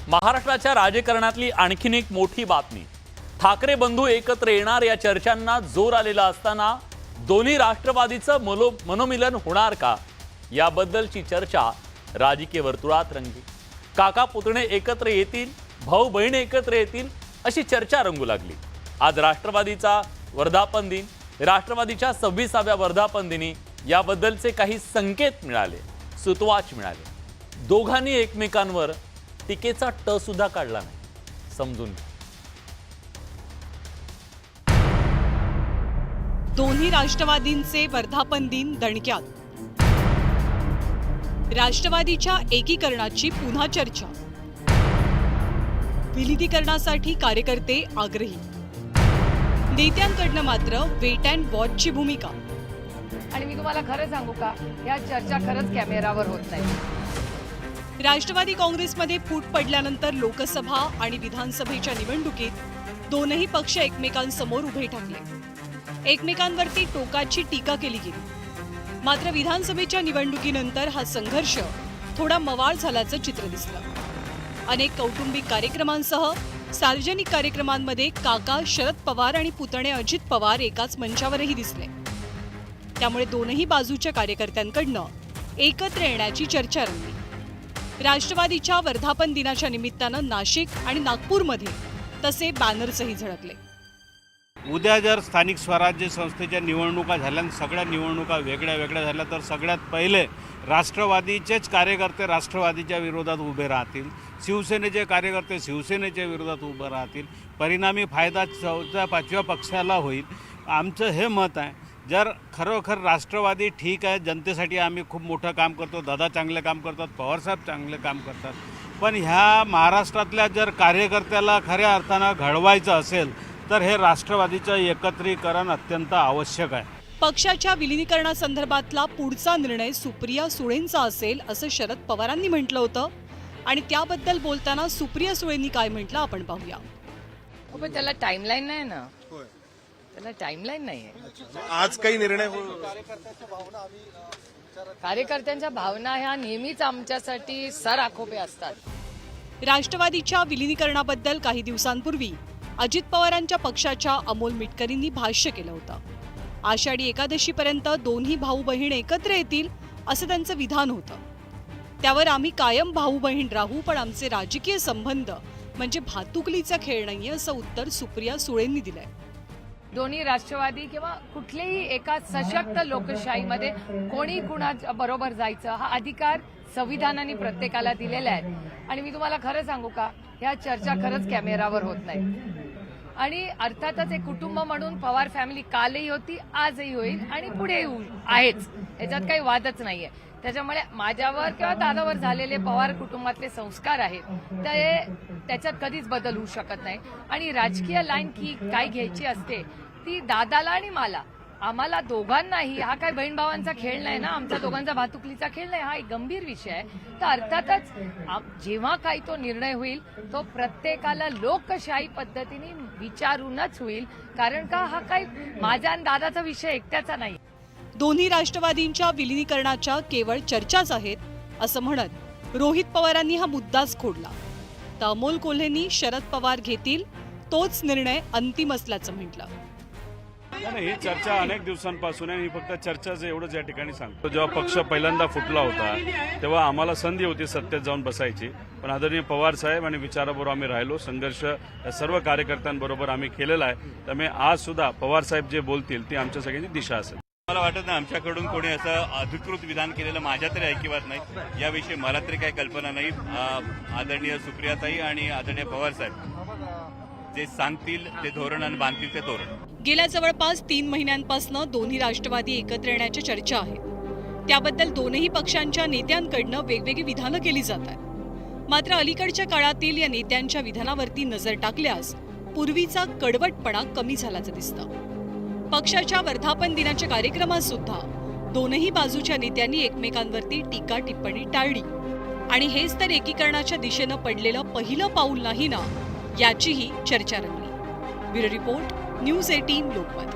महाराष्ट्राच्या राजकारणातली आणखीन एक मोठी बातमी. ठाकरे बंधू एकत्र येणार या चर्चांना जोर आलेला असताना दोन्ही राष्ट्रवादीचं मनोमिलन होणार का याबद्दलची चर्चा राजकीय वर्तुळात रंगली. काका पुतणे एकत्र येतील, भाऊ बहिणी एकत्र येतील अशी चर्चा रंगू लागली. आज राष्ट्रवादीचा वर्धापन दिन, राष्ट्रवादीच्या 26व्या वर्धापन दिनी याबद्दलचे काही संकेत मिळाले, सुतवाच मिळाले. दोघांनी एकमेकांवर टीकेचा ट सुद्धा काढला नाही. समजून घ्या. दोन्ही राष्ट्रवादींचे वर्धापन दिन दणक्यात. राष्ट्रवादीच्या एकीकरणाची पुन्हा चर्चा. विलिनीकरणासाठी कार्यकर्ते आग्रही. नेत्यांकडनं मात्र वेट अँड वॉचची भूमिका. आणि मी तुम्हाला खरं सांगू का, या चर्चा खरंच कॅमेरावर होत नाही. राष्ट्रवादी काँग्रेसमध्ये फूट पडल्यानंतर लोकसभा आणि विधानसभेच्या निवडणुकीत दोनही पक्ष एकमेकांसमोर उभे ठाकले. एकमेकांवरती टोकाची टीका केली गेली. मात्र विधानसभेच्या निवडणुकीनंतर हा संघर्ष थोडा मवाळ झाल्याचं चित्र दिसलं. अनेक कौटुंबिक कार्यक्रमांसह सार्वजनिक कार्यक्रमांमध्ये काका शरद पवार आणि पुतणे अजित पवार एकाच मंचावरही दिसले. त्यामुळे दोनही बाजूच्या कार्यकर्त्यांकडनं एकत्र येण्याची चर्चा रंगली. राष्ट्रवादीच्या वर्धापन दिनाच्या निमित्तानं नाशिक आणि नागपूरमध्ये तसे बॅनर्सही झळकले. उद्या जर स्थानिक स्वराज्य संस्थेच्या निवडणुका झाल्या, सगळ्या निवडणुका वेगळ्या वेगळ्या झाल्या, तर सगळ्यात पहिले राष्ट्रवादीचेच कार्यकर्ते राष्ट्रवादीच्या विरोधात उभे राहतील, शिवसेनेचे कार्यकर्ते शिवसेनेच्या विरोधात उभे राहतील. परिणामी फायदा 4थ्या 5व्या पक्षाला होईल. आमचं हे मत आहे, जर खरोखर राष्ट्रवादी ठीक आहे, जनतेसाठी आम्ही खूप मोठं काम करतो, दादा चांगले काम करतात, पवारसाहेब चांगले काम करतात, पण ह्या महाराष्ट्रातल्या जर कार्यकर्त्याला खऱ्या अर्थानं घडवायचं असेल तर हे राष्ट्रवादीचं एकत्रीकरण अत्यंत आवश्यक आहे. पक्षाच्या विलिनीकरणासंदर्भातला पुढचा निर्णय सुप्रिया सुळेंचा असेल असं शरद पवारांनी म्हटलं होतं. आणि त्याबद्दल बोलताना सुप्रिया सुळेंनी काय म्हटलं आपण पाहूया. पण त्याला टाइमलाईन नाही ना, त्याला टाइमलाईन नाहीये. आज काही निर्णय कार्यकर्त्यांच्या भावना ह्या नेहमीच आमच्यासाठी सराखोपे असतात. राष्ट्रवादीच्या विलिनीकरणाबद्दल काही दिवसांपूर्वी अजित पवारांच्या पक्षाच्या अमोल मिटकरींनी भाष्य केलं होतं. आषाढी एकादशीपर्यंत दोन्ही भाऊ बहीण एकत्र येतील असं त्यांचं विधान होतं. त्यावर आम्ही कायम भाऊ बहीण राहू, पण आमचे राजकीय संबंध म्हणजे भातुकलीचा खेळ नाहीये असं उत्तर सुप्रिया सुळेंनी दिलंय. दोन्ही राष्ट्रवादी किंवा कुठल्याही एका सशक्त लोकशाहीमध्ये कोणी कुणा बरोबर जायचं हा अधिकार संविधानाने प्रत्येकाला दिलेला आहे. आणि मी तुम्हाला खरं सांगू का, ह्या चर्चा खरंच कॅमेरावर होत नाही. आणि अर्थातच एक कुटुंब म्हणून पवार फॅमिली कालही होती, आजही होईल आणि पुढेही आहेच, याच्यात काही वादच नाहीये. त्याच्यामुळे माझ्यावर किंवा दादावर झालेले पवार कुटुंबातले संस्कार आहेत त्याच्यात कधीच बदल होऊ शकत नाही. आणि राजकीय लाईन की काय घ्यायची असते ती दादाला आणि आम्हाला दोघांनाही, हा काय बहीण भावांचा खेळ नाही ना, आमचा दोघांचा भातुकलीचा खेळ नाही, हा एक गंभीर विषय आहे. तर अर्थातच जेव्हा काही तो निर्णय होईल तो प्रत्येकाला लोकशाही पद्धतीने विचारूनच होईल. कारण का हा काही माझा आणि दादाचा विषय एकट्याचा नाही. दोन्ही राष्ट्रवादींच्या विलिनीकरणाच्या केवळ चर्चाच आहेत असं म्हणत रोहित पवारांनी हा मुद्दाच खोडला. तर अमोल कोल्हेंनी शरद पवार घेतील तोच निर्णय अंतिम असल्याचं म्हटलं. नाही, ही चर्चा अनेक दिवसांपासून आहे. ही फक्त चर्चाच एवढंच या ठिकाणी सांगतो. जेव्हा पक्ष पहिल्यांदा फुटला होता तेव्हा आम्हाला संधी होती सत्तेत जाऊन बसायची, पण आदरणीय पवार साहेब आणि विचाराबरोबर आम्ही राहिलो. संघर्ष या सर्व कार्यकर्त्यांबरोबर आम्ही केलेला आहे. त्यामुळे आज सुद्धा पवार साहेब जे बोलतील ती आमच्या सगळ्यांची दिशा असेल. मला वाटत नाही आमच्याकडून कोणी असं अधिकृत विधान केलेलं माझ्या तरी ऐकिवात नाही. याविषयी मला तरी काही कल्पना नाही. आदरणीय सुप्रियाताई आणि आदरणीय पवार साहेब जे सांगतील ते धोरण आणि बांधतील ते धोरण. गेल्या जवळपास 3 महिन्यांपासून दोन्ही राष्ट्रवादी एकत्र येण्याच्या चर्चा आहेत. त्याबद्दल दोनही पक्षांच्या नेत्यांकडनं वेगवेगळी विधानं केली जात आहेत. मात्र अलीकडच्या काळातील या नेत्यांच्या विधानावरती नजर टाकल्यास पूर्वीचा कडवटपणा कमी झाल्याचं दिसतं. पक्षाच्या वर्धापन दिनाच्या कार्यक्रमात सुद्धा दोनही बाजूच्या नेत्यांनी एकमेकांवरती टीका टिप्पणी टाळली. आणि हेच तर एकीकरणाच्या दिशेनं पडलेलं पहिलं पाऊल नाही ना, याचीही चर्चा रंगली. Bureau report, news 18 Lokmat.